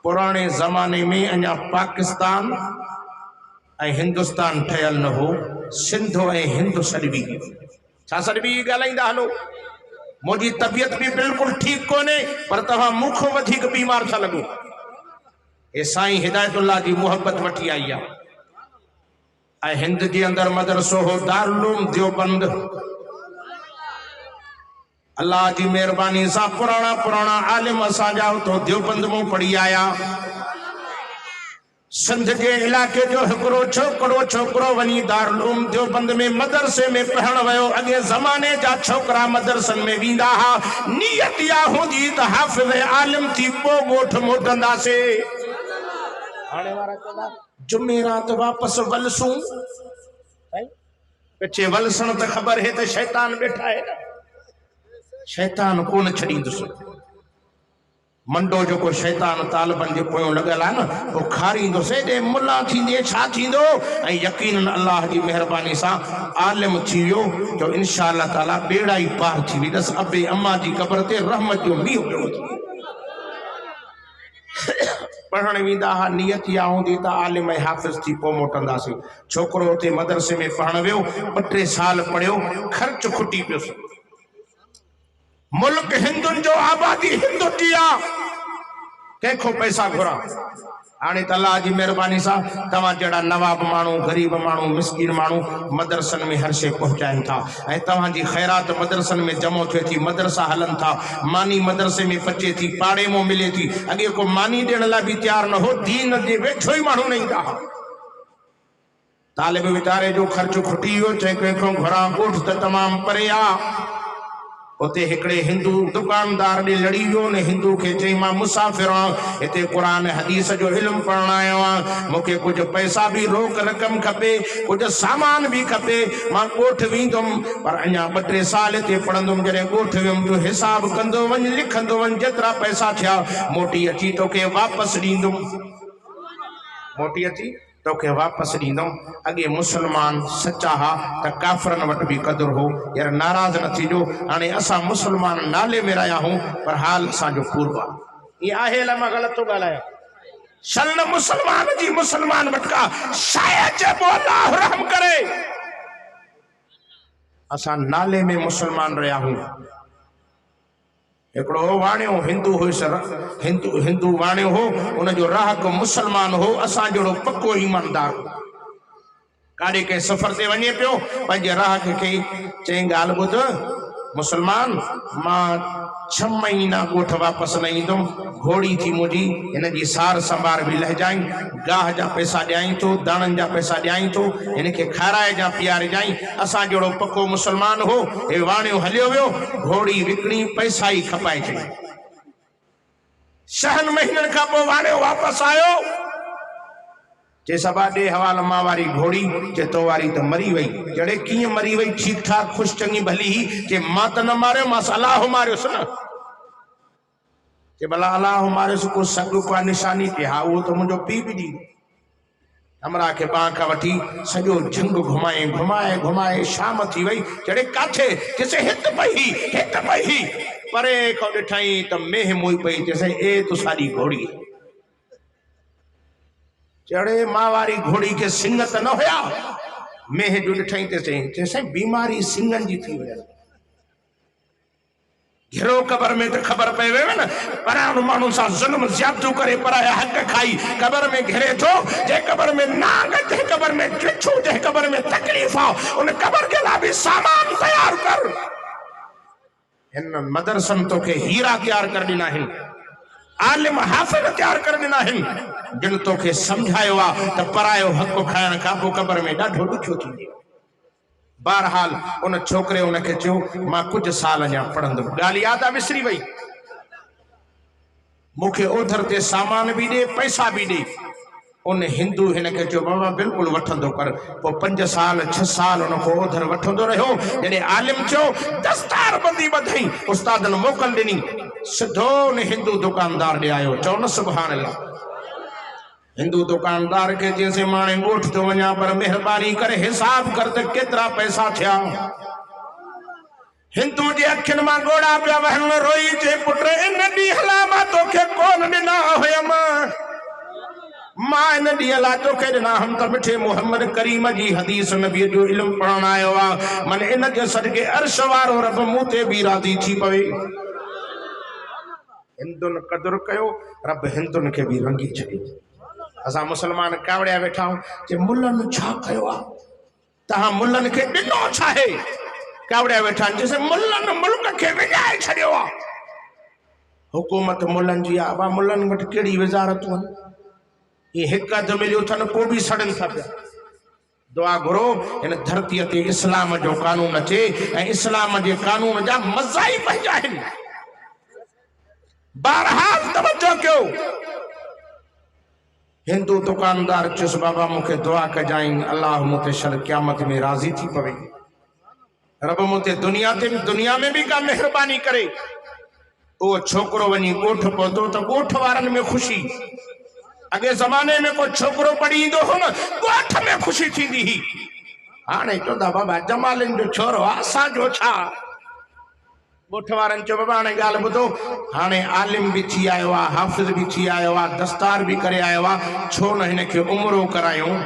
पुराने ज़माने में अञा पाकिस्तान ऐं हिंदुस्तान ठहियल न हो, सिंध ऐं हिंद सॾबी छा सॾबी ॻाल्हाईंदा हलो। मुझी तबियत भी बिल्कुल ठीक कोने पर तव्हां मूंखों वधीक बीमार था लगो। ए साईं हिदायतुल्लाह जी मोहब्बत वठी आई है। हिंद के अंदर मदरसो हो दारुल उलूम देवबंद। अल्लाह की मेहरबानी से पुराना पुराना आलिम असांजा तो देवबंद में पढ़ी आया। सिंध के इलाके जो हिकिड़ो छोकरो वनी दारुल उलूम देवबंद में मदरसे में पढ़ण वयो। अगे जमाने जा छोकरा मदरसन में वींदा हा। नियत या हुंदी त हाफिज़ आलिम थी पो ॻोठ मोटंदासे। हाणे वारा चवंदा जुमेरात वापस वलसूं। पिछे वलसण त ख़बर है त शैतान बैठा है। शैतान कोन छड़ींदुसि। मंडो जो को शैतान तालिबन जे पोयों लगल है न वो खारींदुसि। एॾे मुल्ला थींदे छा थींदो। ऐं यकीनन अल्लाह की मेहरबानी सां आलिम थी वियो जो इंशाअल्लाह ताला बेड़ा ही पार थी वेंदसि। अबे अम्मा जी कब्र ते रहमत जो मींहुं पियो थी। पढ़ण वेंदा हा। नियत या हूंदी त आलिम ऐं हाफ़िज़ थी पोइ मोटंदासीं। छोकरो उते मदरसे में पढ़ण वियो। 2-3 साल पढ़ियो। ख़र्च खुटी पियुसि। मुल्क हिंदुनि जो आबादी हिंदु जी आ। कंहिंखो पैसा घुरा। हाणे त अल्लाह जी मेहरबानी सां तव्हां जहिड़ा नवाब माण्हू गरीब माण्हू मिसकीन माण्हू मदरसन में हर शइ पहुचाइनि था। ऐं तव्हां जी ख़ैरात मदरसन में जमो थिए थी। मदरसा हलन था। मानी मदरसे में पचे थी। पाड़े में मिले थी। अगे को मानी ॾियण लाइ बि तैयार न हो। दीन जे वेठो ही माण्हू न ईंदा। तालिब वीचारे जो ख़र्च खुटी वियो। चई कंहिंखो घुरा ॻोठ त तमामु परे आ। उते हिकड़े हिंदू दुकानदार ॾे लड़ी वियो ने हिंदू के चई मां मुसाफ़िर आहियां। हिते कुरान हदीस जो इल्म पढ़ण आयो आहियां। मूंखे कुछ पैसा भी रोक रक़म खपे कुछ सामान भी खपे। मां ॻोठ वेंदुमि पर अञा 2-3 साल हिते पढ़ंदुमि। जॾहिं ॻोठ वियुमि तो हिसाब कंदो वञ लिखंदो वञ जेतिरा पैसा थिया मोटी अची तोखे वापसि ॾींदुमि। मोटी अची तोखे वापसि ॾींदुमि। अगे मुसलमान सच्चा हा त काफ़रन वटि भी क़दुर हो। यार नाराज़ न थीजो। हाणे असां मुसलमान नाले में रहिया हूं पर हाल असांजो पूर्व आहे। ये आहे ला मां ग़लति थो ॻाल्हायां। शन मुसलमान जी मुसलमान वटका शायद चइबो अल्लाह रहम करे। असां नाले में मुसलमान रहिया हूं। एकड़ो वाणियो हिंदू हुयुसि। हिंदू वाणियो हो। उन जो राहक मुसलमान हो। असां जहिड़ो पक्को ईमानदार। काॾे के सफ़र ते वञे पियो पंहिंजे राहक खे चई ॻाल्हि ॿुध मुसलमान मां 6 महीना ॻोठ वापसि न ईंदुमि। घोड़ी थी मुंहिंजी हिन जी सार संभार बि लहजाई। गाह जा पैसा ॾियाई थो दाणनि जा पैसा ॾियाई थो। हिन खे खाराए जा पीआरे जाई। असां जहिड़ो पक्को मुसलमान हो। हे वाणियो हलियो वियो। घोड़ी विकिणी पैसा ही खपाए चई। 6 महीननि खां पोइ वाणियो वापसि आयो। जे सबा ॾे हवाल मां वारी घोड़ी जे तो वारी त मरी वई। जड़े कीअं मरी वई ठीक ठाक खुश चंगी भली ही जे मां त न मारियो मां अल्लाह मारियोसि न। जे भला अल्लाह मारियोसि को सॻु का निशानी ते हा उहो त मुंहिंजो पीउ बि ॾी। हमरा के बाह खां वठी सॼो झंग घुमाए घुमाए घुमाए शाम थी वई। जड़े काथे जैसे हित पई परे खां ॾिठई त मेह मुई पई। जैसे ए तो साडी घोड़ी। चढ़े मां वारी घोड़ी के सिंग त न हुया। मेह जो ॾिठई ते चई बीमारी सिंगन जी थी वई। घिरो कबर में तो खबर पे वे न परान मानू सा जुल्म ज्यादती करे पराया हक खाई कबर में घिरे थो। जे कबर में नांग जे कबर में टिछू जे कबर में तकलीफ आ उन कबर के ला भी सामान तैयार कर। इन मदरसन तो के हीरा तैयार कर दिना है। आलिम हाफिज तैयार कर दिना है। जिन तो के समझायो आ त परायो हक खाइण का पो कबर में ॾाढो ॾुखियो थी। बहरहाल उन छोकरे उनके चयो मां कुछ साल अञा पढ़ंदुमि। ॻाल्हि यादि आहे विसरी वई। मूंखे ओधर ते सामान भी ॾे पैसा भी ॾे। उन हिंदू हिनके चयो बाबा बिल्कुल वठंदो कर। पो 5 साल 6 साल उनको ओधर वठंदो रहियो। जॾहिं आलिम चयो दस्तार बंदी ॿधई उस्तादन मोकल ॾिनी सिधो उन हिंदू दुकानदार ॾे आयो। चओ न सुभान अल्लाह। हिंदू दुकानदार के जैसे माने ॻोठ तो वञा पर मेहरबानी करे हिसाब कर त केतिरा पैसा थिया। हिंदू जे अखियुनि मां ॻोड़ा पिया वहन। रोई जे पुट इन ॾींहुं हला मां तोखे कोन ॾिना हुयमि। मां इन ॾींहं लाइ तोखे ॾिना हम त मिठे मोहम्मद करीम जी हदीस नबी जो इल्मु पढ़ण आयो आहे। मन इन जे सदके अर्श वारो रब मूं ते बि राज़ी थी पवे। हिंदुनि क़दुरु कयो, रब हिंदुनि खे बि रंगी छॾियो। असां मुस्लमान कावड़िया वेठा आहियूं जे मुल्लनि छा कयो आहे, तव्हां मुल्लनि खे ॾिनो छा आहे? कावड़िया वेठा आहिनि जैसे मुल्लनि मुल्क खे विञाए छॾियो आहे। हुकूमत मुल्लनि जी आहे, बा मुल्लनि वटि कहिड़ी वज़ारतूं आहिनि? ये हिकु अधु मिलियो अथनि पोइ बि सड़नि था पिया। दुआ घुरो हिन धरतीअ ते इस्लाम जो कानून अचे ऐं इस्लाम जे कानून जा मज़ा ई पंहिंजा आहिनि। बहरहाल तवज्जो कयो। हिंदू दुकानदार चुस बाबा मूंखे दुआ कजाइन अल्लाह मूं ते शल क़यामत में राज़ी थी पवे। रब मूं ते दुनिया में भी का मेहरबानी करे। वो छोकरो वञी ॻोठ पहुतो त ॻोठ वारनि में ख़ुशी। अॻे ज़माने में को छोकरो पढ़ी ईंदो हो न ॻोठ में ख़ुशी थींदी हुई। हाणे चवंदा बाबा जमालिन जो छोरो आहे, असांजो छा? ॻोठ वारनि चयो बाबा हाणे ॻाल्हि ॿुधो, हाणे आलिम भी थी आयो आहे, हाफ़िज़ भी थी आयो आहे, दस्तार भी करे आयो आहे, छो न हिन खे उमिरो करायूं?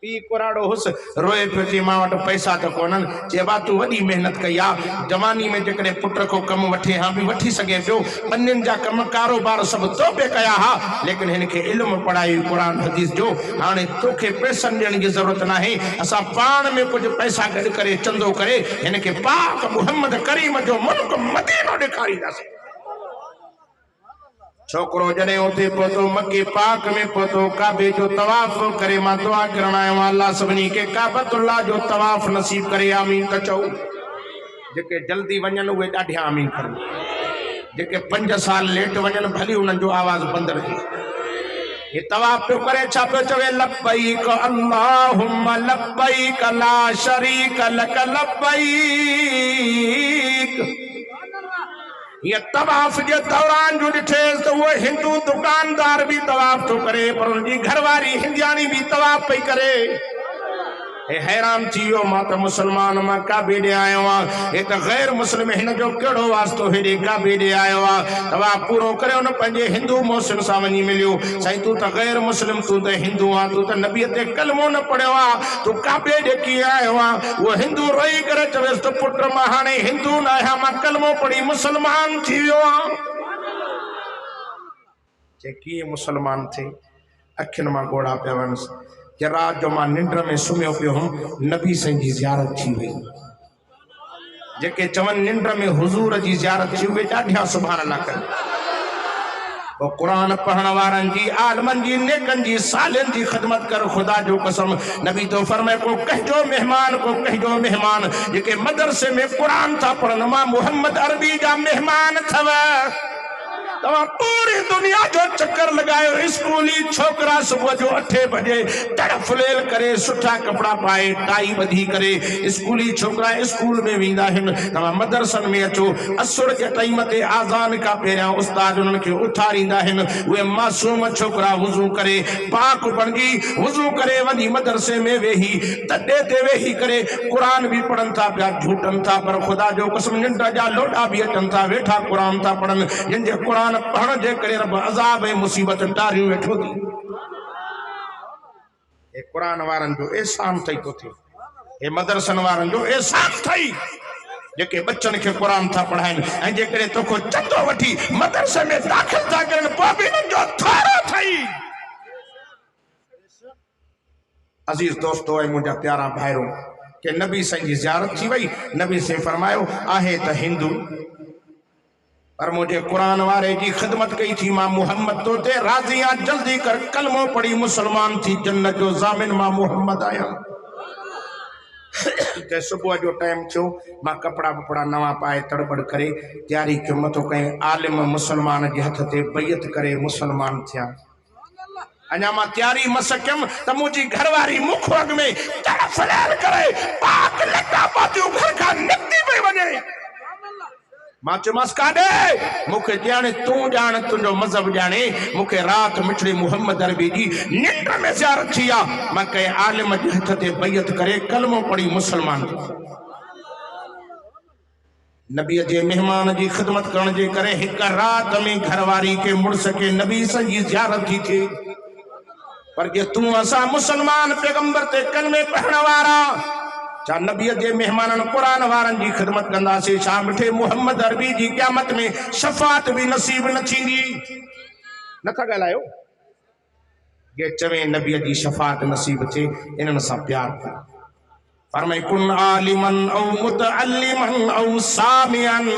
पी कुराड़ो हुस रोए पियो चई मां वटि पैसा त कोन्हनि। चए बा तूं वॾी मेहनत कई आहे, जवानी में जेकॾहिं पुट को कमु वठे हा बि वठी सघे पियो, पन्नियुनि जा कम कारोबार सभु तो पे कया हा, लेकिन हिन खे इल्मु पढ़ाई क़ुरान हदीस जो। हाणे तोखे पैसनि ॾियण जी ज़रूरत नाहे, असां पाण में कुझु पैसा गॾु करे चंदो करे हिन खे पाक मुहम्मद करीम जो मुल्क मदीनो ॾेखारींदासीं। छोकरो जॾहिं उते पहुतो मके पाक में पहुतो, काबे जो तवाफ करे मां दुआ करण आयो आहियां अल्लाह सभिनी खे काबतुल्लाह जो तवाफ नसीब करे। आमीन त चओ। जेके जल्दी वञनि उहे ॾाढिया आमीन कनि, जेके 5 साल लेट वञनि भली उन्हनि जो आवाज़ बंदि रहे। ये तवाफ पियो करे छा पियो चवे? लब्बैक अल्लाहुम्मा लब्बैक ला शरीक लक लब्बैक। ये तवाफ के दौरान जो ॾिठे तो वो हिंदू दुकानदार भी तवाफ तो करे, पर उनकी घरवारी हिंदियानी भी तवाफ पई करे। ए हैरान थी वियो मां त मुसलमान मां काबे ॾे आयो आहियां, हे त गैर मुस्लिम हिन जो कहिड़ो वास्तो हेॾे काबे ॾे आयो आहे? तवाफ पूरो करे उन पंहिंजे हिंदू मोहसिन सां वञी मिलियो। साईं तूं त गैर मुस्लिम, तूं त हिंदू आहे, तूं त नबीअ ते कलमो न पढ़ियो आहे, तूं काबे ॾे कीअं आयो आहे? उहो हिंदू रोई करे चवेसि त पुट मां हाणे हिंदू न आहियां, मां कलमो पढ़ी मुसलमान थी वियो आहियां। जे कीअं मुसलमान थे? अखियुनि मां ॻोढ़ा पिया वञनि। कि रात जो मां निंड में सुम्हियो पियो हुउमि, नबी साईं जी ज़ियारत थी वई। जेके चवनि निंड में हुज़ूर जी ज़ियारत थी उहे ॾाढिया सुभाणे अल्लाह कनि। वो कुरान पढ़ण वारनि जी, आलमनि जी, नेकनि जी, सालिन जी ख़िदमत कर। खुदा जो कसम नबी तो फरमाए को कहजो मेहमान जेके मदरसे में कुरान था पढ़नि, मां मोहम्मद अरबी जा मेहमान थव। तव्हां पूरी दुनिया जो चक्कर लगायो, स्कूली छोकरा सुबह जो 8 बजे तड़फलेल करे सुठा कपड़ा पाए टाई बधी करे स्कूली छोकरा स्कूल में वेंदा आहिनि। तव्हां मदरसन में अचो, असुर के टाइम ते आज़ान का पहिरियां उस्ताद उन्हनि खे उथारींदा आहिनि। उहे मासूम छोकरा वुज़ू करे पाक बणजी वुज़ू करे वञी मदरसे में वेही तॾे ते वेही करे कुरान भी पढ़नि था पिया, झूटनि था, पर खुदा जो कसम निंड जा लोॾा भी अचनि था, वेठा कुरान था पढ़नि। जिन जे कुरान पढ़ण जे करे रब अज़ाब ऐं मुसीबत टारियूं वेठो थी। ए कुरान वारनि जो एहसान थई तो थे, ए मदरसन वारनि जो एहसान थई जेके बच्चन खे कुरान था पढ़ाइन। ऐं जेकॾहिं तोखो चंदो वठी मदरसे में दाख़िल था करनि पोइ बि इन्हनि जो थारो थई। अजीज दोस्तों ऐं मुंहिंजा प्यारा भाइरो, के नबी साईं जी ज़ियारत थी वई। नबी साईं फरमायो आहे त हिंदू, पर मुझे कुरान वारे की खिदमत कई थी, मां मुहम्मद तो ते राज़ी आ, जल्दी कर कलमो पढ़ी मुसलमान थी, जन्नत जो ज़ामिन मां मुहम्मद आया। ते सुबह जो टाइम थियो, मां कपड़ा वपड़ा नवा पाए तड़बड़ करे तैयारी कयो, मथो कई आलिम मुसलमान जे हथ ते बैयत करे मुसलमान थिया। अञा मां तैयारी मस कयमि त मुंहिंजी घरवारी मुख अॻ में तड़फलेल करे पाक लटा पातियूं घर खां निकिती पई वञे। मां चयोमांसि काॾे? मूंखे ॼाणे, तूं ॼाण, तुंहिंजो मज़हब ॼाणे। मूंखे राति मिठड़े मुहम्मद अरबी जी निंड में ज़ियारत थी आहे, मां कंहिं आलिम जे हथ ते बैयत करे कलमो पढ़ी मुसलमान। नबी जे मेहमान जी खिदमत करण जे करे हिक रात में घरवारी के मुड़स के नबी साईं जी ज़ियारत थी थिए। पर जे तू असा मुसलमान पैगंबर ते कलमे पढ़ण वारा छा नबी जे मेहमानन कुरान वारन जी खिदमत कंदासीं छा मिठे मोहम्मद अरबी जी क़यामत में शफात भी नसीब न थींदी नथा ॻाल्हायो ये चवे नबी जी शफात नसीब थे इन्हनि सां प्यार कर फरमाए कुन आलिमन औ मुतअल्लिमन औ सामियन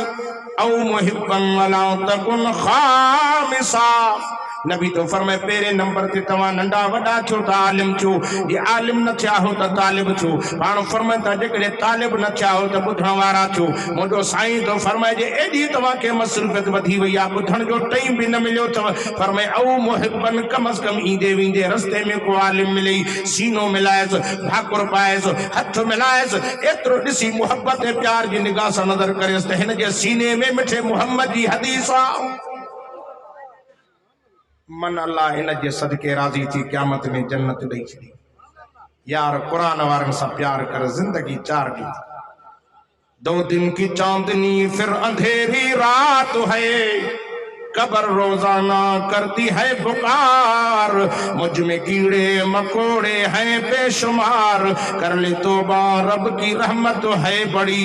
औ मुहिब्बन वला तकुन खामिसा नबी तो फरमाए पेरे नंबर ते तवा नंढा वडा छो त आलिम छो ये आलिम न थिया हो त तालिब छो पाण फरमाए त जेकॾहिं तालिब न थिया हो त ॿुधण वारा छो मुंहिंजो साईं तो फरमाए जे एॾी तव्हांखे मसरूफ़ियत वधी वई आहे ॿुधण जो टाइम बि न मिलियो अथव फरमाए औ मुहिब्बन कम अज़ कम ईंदे वेंदे रस्ते में को आलिम मिलई सीनो मिलायसि भाकुर पायसि हथ मिलायसि एतिरो ॾिसी मुहबत ऐं प्यार जी निगाह सां नज़र करेसि त हिन जे सीने में मिठे मुहम्मद जी हदीस आहे मन अल्लाह इन जे सदके राजी थी क़यामत में जन्नत ॾेई छॾी यार कुरान वारन सां प्यार कर जिंदगी 4 ॾींहं 2 दिन की चांदनी फिर अंधेरी रात है कब्र रोजाना करती है पुकार मुझ में कीड़े मकोड़े हैं बेशुमार कर ले तौबा रब की रहमत है बड़ी